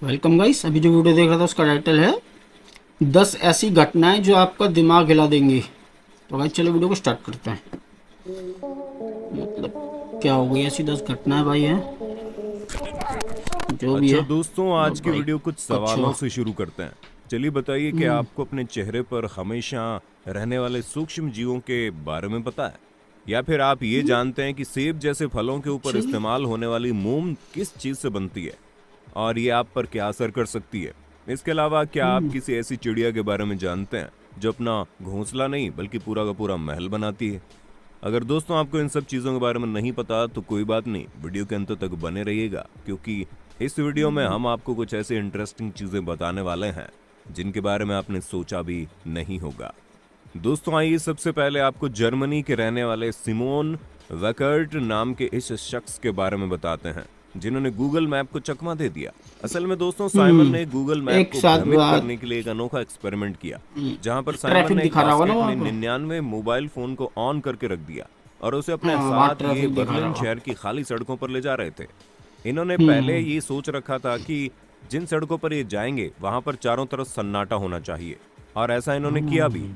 Welcome guys. अभी जो video देख रहा था उसका टाइटल है 10 ऐसी घटनाएं जो आपका दिमाग हिला देंगी। तो गाइस चलो वीडियो को स्टार्ट करते हैं। मतलब क्या हो गई ऐसी 10 घटनाएं भाई हैं जो भी अच्छा है। दोस्तों, तो आज की भाई वीडियो कुछ कुछ सवालों से शुरू करते हैं। चलिए बताइए कि हम्म, आपको अपने चेहरे पर हमेशा रहने वाले सूक्ष्म जीवों के बारे में पता है? या फिर आप ये जानते हैं कि सेब जैसे फलों के ऊपर चलिए इस्तेमाल होने वाली मोम किस चीज से बनती है और ये आप पर क्या असर कर सकती है? इसके अलावा क्या आप किसी ऐसी चिड़िया के बारे में जानते हैं जो अपना घोंसला नहीं बल्कि पूरा का पूरा महल बनाती है? अगर दोस्तों आपको इन सब चीज़ों के बारे में नहीं पता तो कोई बात नहीं, वीडियो के अंत तक बने रहिएगा, क्योंकि इस वीडियो में हम आपको कुछ ऐसे इंटरेस्टिंग चीज़ें बताने वाले हैं जिनके बारे में आपने सोचा भी नहीं होगा। दोस्तों आइए सबसे पहले आपको जर्मनी के रहने वाले सिमोन वैकर्ट नाम के इस शख्स के बारे में बताते हैं जिन्होंने गूगल मैप को चकमा दे दिया। असल में दोस्तों साइमन ने गूगल मैप एक को साथ भ्रमित बात करने के लिए एक अनोखा एक्सपेरिमेंट किया, जहां पर साइमन ट्रैफिक ने एक दिखा रहा होगा ना बास्केट वहाँ में पर। 99 मोबाइल फोन को ऑन करके रख दिया और उसे अपने हाँ वहाँ साथ ये ट्रैफिक दिखा रहा बर्लिन होगा। शहर की खाली सड़कों पर ले जा रहे थे। इन्होंने पहले ये सोच रखा था कि जिन सड़कों पर ये जाएंगे वहां पर चारों तरफ सन्नाटा होना चाहिए, और ऐसा इन्होंने किया भी।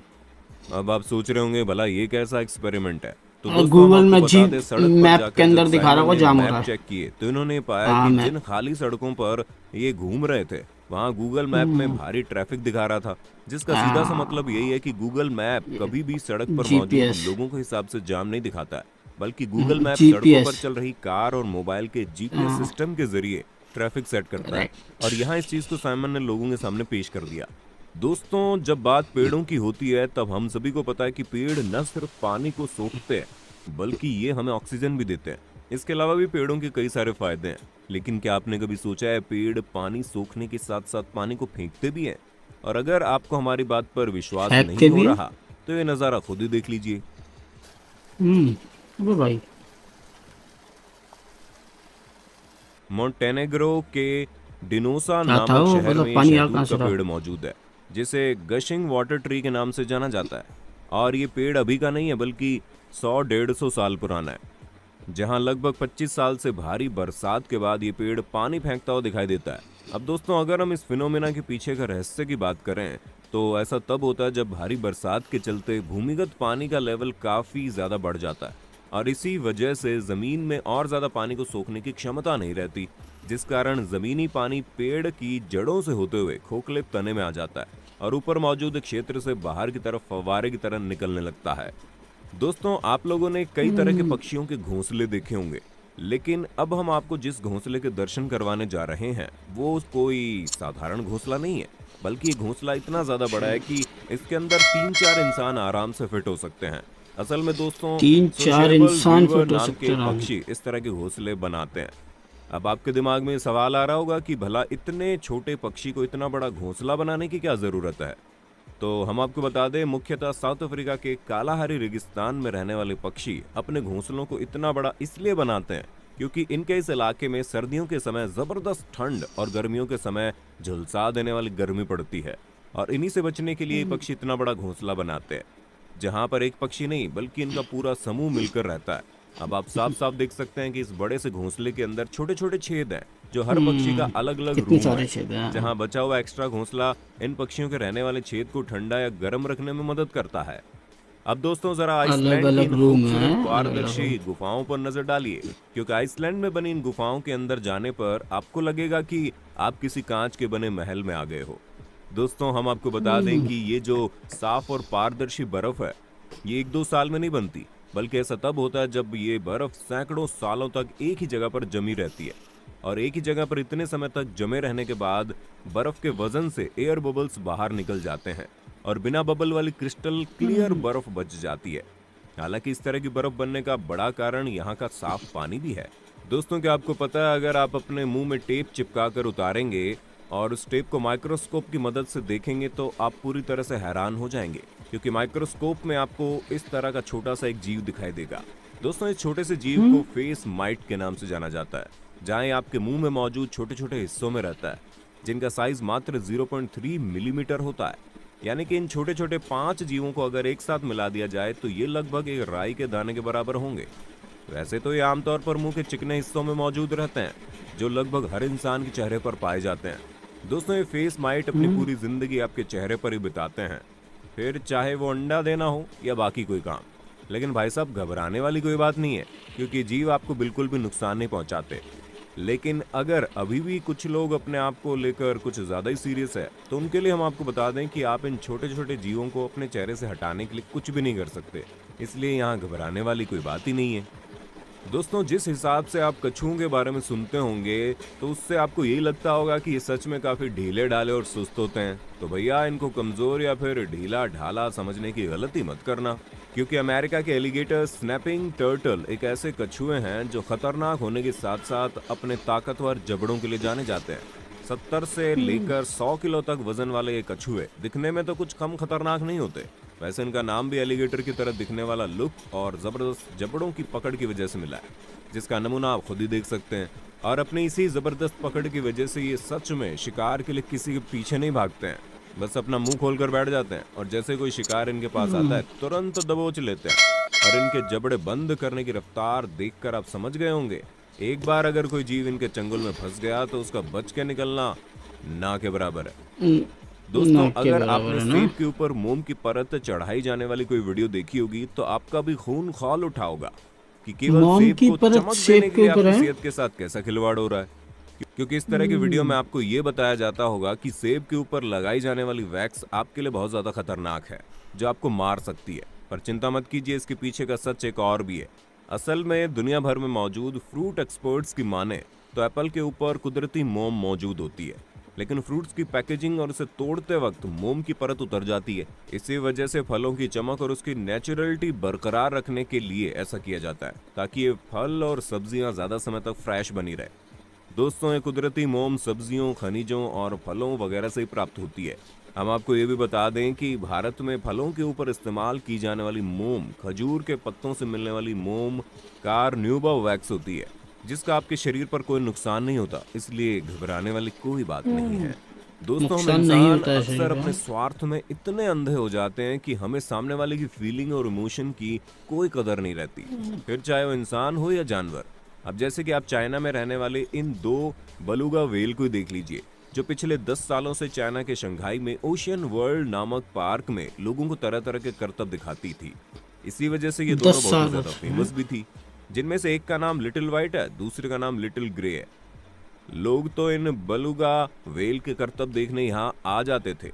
अब आप सोच रहे होंगे भला ये कैसा एक्सपेरिमेंट है? तो दोस्तों हम गूगल आपको में जी बता दें, सड़क पर मैप के जाकर जब अंदर दिखा रहा साइमन होगा ने जाम हो मैप रहा है। चेक किए तो इन्होंने पाया हाँ कि मैं जिन खाली सड़कों पर ये घूम रहे थे वहां गूगल मैप में भारी ट्रैफिक दिखा रहा था, जिसका सीधा सा मतलब यही है कि गूगल मैप कभी भी सड़क पर मौजूद जीपीएस लोगों के हिसाब से जाम नहीं दिखाता है, बल्कि गूगल मैप सड़कों पर जीपीएस चल रही कार और मोबाइल के जीपीएस सिस्टम के जरिए ट्रैफिक सेट करता है। करेक्ट। और यहाँ इस चीज को साइमन ने लोगों के सामने पेश कर दिया। दोस्तों जब बात पेड़ों की होती है तब हम सभी को पता है कि पेड़ न सिर्फ पानी को सोखते हैं बल्कि ये हमें ऑक्सीजन भी देते हैं। इसके अलावा भी पेड़ों के कई सारे फायदे हैं, लेकिन क्या आपने कभी सोचा है पेड़ पानी सोखने के साथ साथ पानी को फेंकते भी हैं? और अगर आपको हमारी बात पर विश्वास हैकते नहीं हो भी है। रहा तो ये नज़ारा खुद ही देख लीजिए। वो भाई मोंटेनेग्रो के डिनोसा क्या था नामक वो, शहर मतलब में पानी आ शहतूत कहाँ का से रहा। पेड़ मौजूद है, जिसे गशिंग वाटर ट्री के नाम से जाना जाता है। और ये पेड़ अभी का नहीं है बल्कि 100-150 साल पुराना है। जहां लगभग 25 साल से भारी बरसात के बाद ये पेड़ पानी फेंकता हुआ दिखाई देता है। अब दोस्तों अगर हम इस फिनोमेना के पीछे का रहस्य की बात करें तो ऐसा तब होता है जब भारी बरसात के चलते भूमिगत पानी का लेवल काफी ज्यादा बढ़ जाता है, और इसी वजह से जमीन में और ज्यादा पानी को सोखने की क्षमता नहीं रहती, जिस कारण जमीनी पानी पेड़ की जड़ों से होते हुए खोखले तने में आ जाता है और ऊपर मौजूद क्षेत्र से बाहर की तरफ फव्वारे की तरह निकलने लगता है। दोस्तों आप लोगों ने कई तरह के पक्षियों के घोंसले देखे होंगे, लेकिन अब हम आपको जिस घोंसले के दर्शन करवाने जा रहे हैं वो कोई साधारण घोंसला नहीं है, बल्कि ये घोंसला इतना ज्यादा बड़ा है कि इसके अंदर 3-4 इंसान आराम से फिट हो सकते हैं। असल में दोस्तों 3-4 सोशेबल इंसान वीवर फिट हो नाम सकते के हैं आराम पक्षी इस तरह के घोंसले बनाते हैं। अब आपके दिमाग में सवाल आ रहा होगा कि भला इतने छोटे पक्षी को इतना बड़ा घोंसला बनाने की क्या जरूरत है? तो हम आपको बता दें, मुख्यतः साउथ अफ्रीका के कालाहारी रेगिस्तान में रहने वाले पक्षी अपने घोंसलों को इतना बड़ा इसलिए बनाते हैं क्योंकि इनके इस इलाके में सर्दियों के समय जबरदस्त ठंड और गर्मियों के समय झुलसा देने वाली गर्मी पड़ती है, और इन्हीं से बचने के लिए ये पक्षी इतना बड़ा घोंसला बनाते हैं जहां पर एक पक्षी नहीं बल्कि इनका पूरा समूह मिलकर रहता है। अब आप साफ साफ देख सकते हैं कि इस बड़े से घोंसले के अंदर छोटे छोटे छेद हैं जो हर पक्षी का अलग अलग कितने रूम सारे है, छेद हैं। जहां बचा हुआ एक्स्ट्रा घोंसला इन पक्षियों के रहने वाले छेद को ठंडा या गर्म रखने में मदद करता है। अब दोस्तों जरा अलग आइसलैंड की अलग इन रूम है, खूबसूरत अलग अलग पारदर्शी रूम। गुफाओं पर नजर डालिए, क्योंकि आइसलैंड में बनी इन गुफाओं के अंदर जाने पर आपको लगेगा कि आप किसी कांच के बने महल में आ गए हो। दोस्तों हम आपको बता दें कि ये जो साफ और पारदर्शी बर्फ है ये 1-2 साल में नहीं बनती, बल्कि ऐसा तब होता है जब ये बर्फ सैकड़ों सालों तक एक ही जगह पर जमी रहती है, और एक ही जगह पर इतने समय तक जमे रहने के बाद बर्फ के वजन से एयर बबल्स बाहर निकल जाते हैं और बिना बबल वाली क्रिस्टल क्लियर बर्फ बच जाती है। हालांकि इस तरह की बर्फ बनने का बड़ा कारण यहाँ का साफ पानी भी है। दोस्तों क्या आपको पता है, अगर आप अपने मुंह में टेप चिपका कर उतारेंगे और उस टेप को माइक्रोस्कोप की मदद से देखेंगे तो आप पूरी तरह से हैरान हो जाएंगे, क्योंकि माइक्रोस्कोप में आपको इस तरह का छोटा सा एक जीव दिखाई देगा। दोस्तों इस छोटे से जीव को फेस माइट के नाम से जाना जाता है, जहां ये आपके मुंह में मौजूद छोटे छोटे हिस्सों में रहता है, जिनका साइज मात्र 0.3 मिलीमीटर होता है। यानी कि इन छोटे छोटे 5 जीवों को अगर एक साथ मिला दिया जाए तो ये लगभग एक राई के दाने के बराबर होंगे। वैसे तो ये आमतौर पर मुंह के चिकने हिस्सों में मौजूद रहते हैं जो लगभग हर इंसान के चेहरे पर पाए जाते हैं, दोस्तों ये फेस माइट अपनी पूरी जिंदगी आपके चेहरे पर ही बिताते हैं, फिर चाहे वो अंडा देना हो या बाकी कोई काम। लेकिन भाई साहब घबराने वाली कोई बात नहीं है, क्योंकि जीव आपको बिल्कुल भी नुकसान नहीं पहुंचाते। लेकिन अगर अभी भी कुछ लोग अपने आप को लेकर कुछ ज़्यादा ही सीरियस है, तो उनके लिए हम आपको बता दें कि आप इन छोटे छोटे जीवों को अपने चेहरे से हटाने के लिए कुछ भी नहीं कर सकते, इसलिए यहाँ घबराने वाली कोई बात ही नहीं है। दोस्तों जिस हिसाब से आप कछुओं के बारे में सुनते होंगे, तो उससे आपको यही लगता होगा कि ये सच में काफ़ी ढीले ढाले और सुस्त होते हैं। तो भैया इनको कमज़ोर या फिर ढीला ढाला समझने की गलती मत करना, क्योंकि अमेरिका के एलिगेटर स्नैपिंग टर्टल एक ऐसे कछुए हैं जो खतरनाक होने के साथ साथ अपने ताकतवर जबड़ों के लिए जाने जाते हैं। 70 से लेकर 100 किलो तक वजन वाले ये कछुए दिखने में तो कुछ कम खतरनाक नहीं होते। वैसे इनका नाम भी एलिगेटर की तरह दिखने वाला लुक और जबरदस्त जबड़ों की पकड़ की वजह से मिला है, जिसका नमूना आप खुद ही देख सकते हैं। और अपनी इसी जबरदस्त पकड़ की वजह से ये सच में शिकार के लिए किसी के पीछे नहीं भागते हैं, बस अपना मुंह खोलकर बैठ जाते हैं और जैसे कोई शिकार इनके पास आता है तुरंत दबोच लेते हैं। और इनके जबड़े बंद करने की रफ्तार देखकर आप समझ गए होंगे, एक बार अगर कोई जीव इनके चंगुल में फंस गया तो उसका बच के निकलना ना के बराबर है। दोस्तों अगर आपने सेब के ऊपर मोम की परत चढ़ाई जाने वाली कोई वीडियो देखी होगी, तो आपका भी खून खौल उठा होगा कि केवल सेब को चमक देने के लिए आपकी सेहत के साथ कैसा खिलवाड़ हो रहा है। क्योंकि इस तरह की वीडियो में आपको ये बताया जाता होगा कि सेब के ऊपर लगाई जाने वाली वैक्स आपके लिए बहुत ज्यादा खतरनाक है, जो आपको मार सकती है। पर चिंता मत कीजिए, इसके पीछे का सच एक और भी है। असल में दुनिया भर में मौजूद फ्रूट एक्सपर्ट्स की माने तो एप्पल के ऊपर कुदरती मोम मौजूद होती है, लेकिन फ्रूट्स की पैकेजिंग और उसे तोड़ते वक्त मोम की परत उतर जाती है। इसी वजह से फलों की चमक और उसकी नेचुरलिटी बरकरार रखने के लिए ऐसा किया जाता है, ताकि ये फल और सब्जियां ज्यादा समय तक फ्रेश बनी रहे। दोस्तों ये कुदरती मोम सब्जियों, खनिजों और फलों वगैरह से ही प्राप्त होती है। हम आपको ये भी बता दें कि भारत में फलों के ऊपर इस्तेमाल की जाने वाली मोम खजूर के पत्तों से मिलने वाली मोम कार्न्यूबा वैक्स होती है, जिसका आपके शरीर पर कोई नुकसान नहीं होता, इसलिए घबराने वाली कोई बात नहीं है। दोस्तों हम इंसान अक्सर अपने स्वार्थ में इतने अंधे हो जाते हैं कि हमें सामने वाले की फीलिंग और इमोशन की कोई कदर नहीं रहती, फिर चाहे वो इंसान हो या जानवर। अब जैसे कि आप चाइना में रहने वाले इन 2 बलूगा व्हेल को देख लीजिए, जो पिछले 10 सालों से चाइना के शंघाई में ओशियन वर्ल्ड नामक पार्क में लोगों को तरह तरह के करतब दिखाती थी। इसी वजह से ये दोनों बहुत ज्यादा फेमस भी थी, जिनमें से एक का नाम लिटिल व्हाइट है, दूसरे का नाम लिटिल ग्रे है। लोग तो इन बलूगा व्हेल के करतब देखने यहाँ आ जाते थे,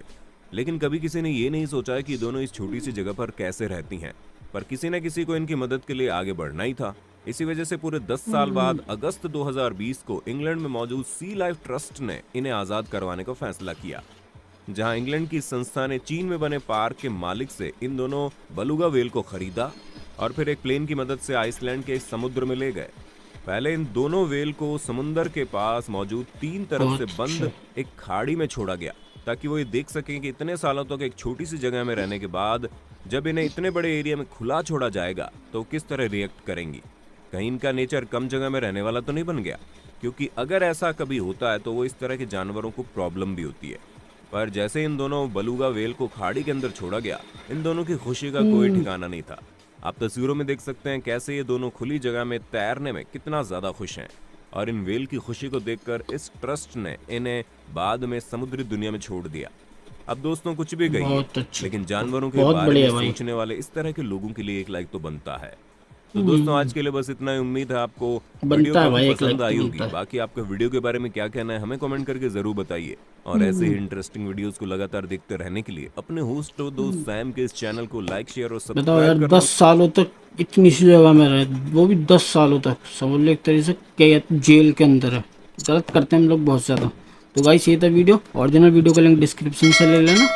लेकिन कभी किसी ने ये नहीं सोचा कि दोनों इस छोटी सी जगह पर कैसे रहती हैं। पर किसी न किसी को इनकी मदद के लिए आगे बढ़ना ही था। इसी वजह से पूरे 10 साल बाद अगस्त 2020 को इंग्लैंड में मौजूद सी लाइफ ट्रस्ट ने इन्हें आजाद करवाने का फैसला किया, जहां इंग्लैंड की संस्था ने चीन में बने पार्क के मालिक से इन दोनों बलूगा व्हेल को खरीदा और फिर एक प्लेन की मदद से आइसलैंड के समुद्र में ले गए। पहले इन दोनों व्हेल को समुद्र के पास मौजूद 3 तरफ से बंद एक खाड़ी में छोड़ा गया, ताकि वो ये देख सकें कि इतने सालों तक एक छोटी सी जगह में रहने के बाद जब इन्हें इतने बड़े एरिया में खुला छोड़ा जाएगा तो किस तरह रिएक्ट करेंगी। कहीं इनका नेचर कम जगह में रहने वाला तो नहीं बन गया, क्योंकि अगर ऐसा कभी होता है तो वो इस तरह के जानवरों को प्रॉब्लम भी होती है। पर जैसे इन दोनों बलूगा व्हेल को खाड़ी के अंदर छोड़ा गया, इन दोनों की खुशी का कोई ठिकाना नहीं था। आप तस्वीरों में देख सकते हैं कैसे ये दोनों खुली जगह में तैरने में कितना ज्यादा खुश हैं। और इन व्हेल की खुशी को देखकर इस ट्रस्ट ने इन्हें बाद में समुद्री दुनिया में छोड़ दिया। अब दोस्तों कुछ भी कहिए, लेकिन जानवरों के बारे में सोचने वाले इस तरह के लोगों के लिए एक लाइक तो बनता है। तो दोस्तों आज के लिए बस इतना ही। उम्मीद है आपको वीडियो काफी पसंद आई होगी। बाकी आपका वीडियो के बारे में क्या कहना है हमें कमेंट करके जरूर बताइए। और ऐसे ही इंटरेस्टिंग वीडियोस को लगातार देखते रहने के लिए अपने होस्ट और दोस्त सैम के इस चैनल को लाइक, शेयर और सब्सक्राइब कर 10 सालों तक इतनी सी जगह में रहे, वो भी 10 सालों तक, समझ लो एक तरीके से कैद जेल के अंदर है। गलत करते हैं हम लोग बहुत ज़्यादा। तो गाइस ये था वीडियो, ओरिजिनल वीडियो का लिंक डिस्क्रिप्शन से ले लेना।